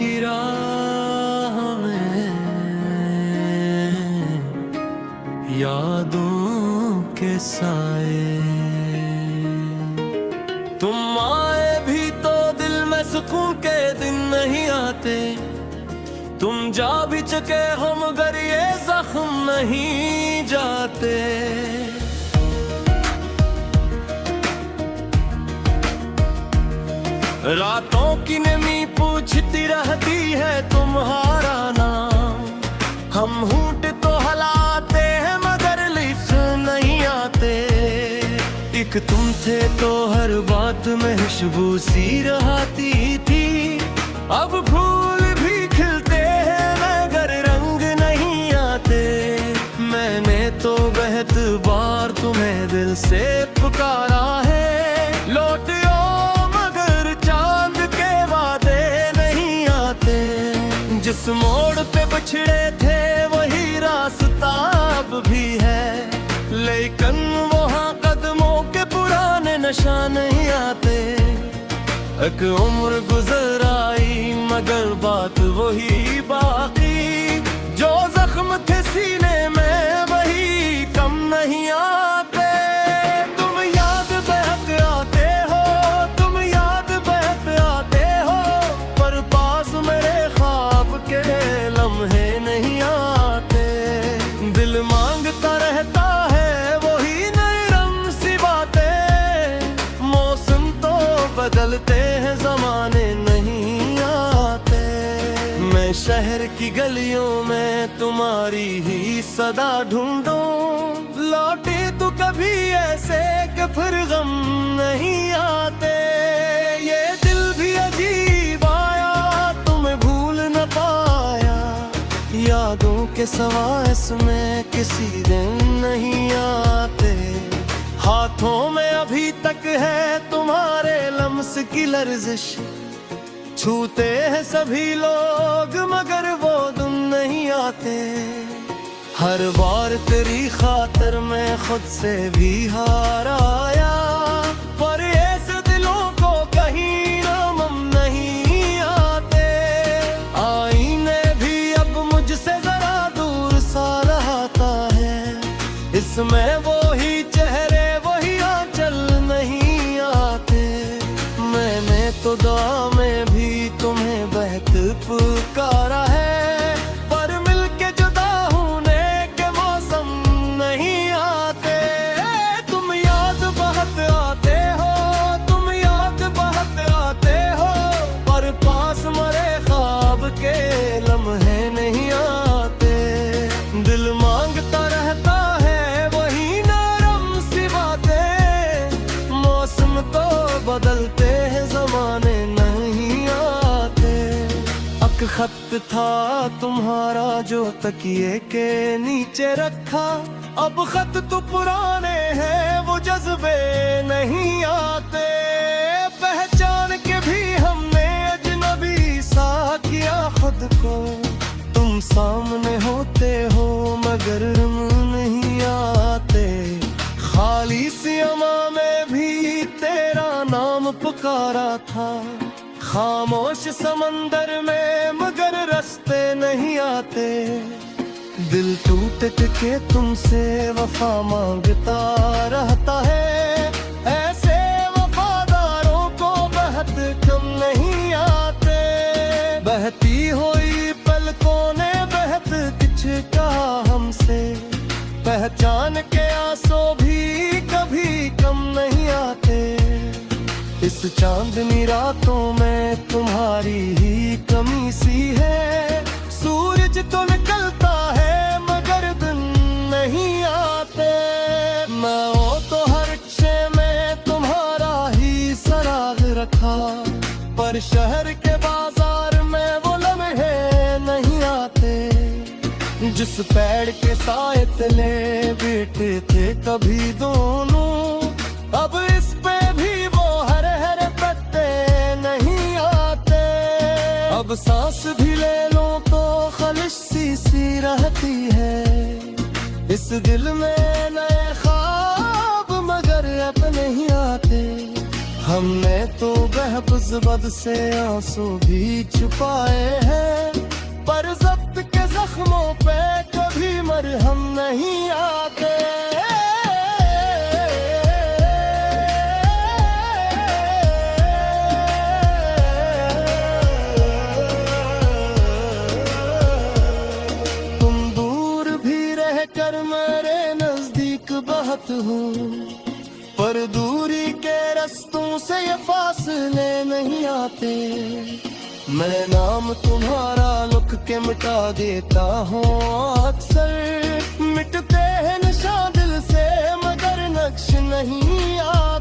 की राह में यादों के साए, तुम आए भी तो दिल में सुकून के दिन नहीं आते, तुम जा भी चुके हम मगर ये जख्म नहीं जाते। रातों की नमी पूछती रहती है तुम्हारा नाम, हम होंठ तो हलाते हैं मगर लिप्स नहीं आते। एक तुम थे तो हर बात में खुशबू सी रहती थी, अब फूल भी खिलते हैं मगर रंग नहीं आते। मैंने तो बहुत बार तुम्हें दिल से पुकारा है, लौट जिस मोड़ पे बिछड़े थे वही रास्ता अब भी है, लेकिन वहाँ कदमों के पुराने नशा नहीं आते। एक उम्र गुजर आई मगर बात वही बाकी, जो जख्म थे सीने में वही कम नहीं आते। तुम याद बहक आते हो, तुम याद बहक आते हो, पर पास मेरे के लम्हे नहीं आते। दिल मांगता रहता है वही नरम सी बातें, मौसम तो बदलते हैं ज़माने नहीं आते। मैं शहर की गलियों में तुम्हारी ही सदा ढूंढूं, लौटे तो कभी ऐसे कि फिर गम नहीं आते। ये दिल भी अजीब आया तुम्हें भूल न पाया, यादों के सवा इसमें किसी दिन नहीं आते। हाथों में अभी तक है तुम्हारे लम्स की लर्जिश, छूते हैं सभी लोग मगर वो दिन नहीं आते। हर बार तेरी खातिर मैं खुद से भी हार आया, पर ऐसे दिलों को कहीं नाम नहीं आते। आईने भी अब मुझसे जरा दूर सा रहता है, इसमें वो ही चेहरे वही आंचल नहीं आते। मैंने तो दुआ में भी तुम्हें बहुत पुकारा है, पर मिलके जुदा होने के मौसम नहीं आते। तुम याद बहुत आते हो, तुम याद बहुत आते हो, पर पास मरे ख्वाब के लम्हे नहीं आते। दिल मांगता रहता है वही नरम सी बातें, मौसम तो बदलते हैं ज़माने नहीं आते। एक खत था तुम्हारा जो तकिए के नीचे रखा, अब खत तो पुराने हैं वो जज्बे नहीं आते। पहचान के भी हमने अजनबी सा किया खुद को, तुम सामने होते हो मगर नहीं आते। खाली सी अमा में भी तेरा नाम पुकारा था, खामोश समंदर में मगर रास्ते नहीं आते। दिल टूट के तुमसे वफा मांगता रहता है, ऐसे वफादारों को बहुत कम नहीं आते। बहती हुई पलकों ने बहुत कुछ कहा हमसे, पहचान के आंसू भी कभी कम नहीं आते। इस चांदनी रातों में तुम्हारी ही कमी सी है, सूरज तो निकलता है मगर दिन नहीं आते। मैं हो तो हर शय में तुम्हारा ही सराग रखा, पर शहर के बाजार में वो लम्हे नहीं आते। जिस पेड़ के साए तले बैठे थे कभी दोनों, अब इस पे भी वो हरे हरे पत्ते नहीं आते। अब सांस भी ले लो तो खालिश सी रहती है, इस दिल में नए ख्वाब मगर अब नहीं आते। हमने तो महबूस बद से आंसू भी छुपाए हैं, पर जब्त के जख्मों पे कभी मरहम नहीं आते। तुम दूर भी रहकर मेरे नजदीक बहुत हो, पर दूरी के रस्तों से ये फासले नहीं आते। मैं नाम तुम्हारा लिख के मिटा देता हूँ अक्सर, मिटते हैं निशान दिल से मगर नक्श नहीं आ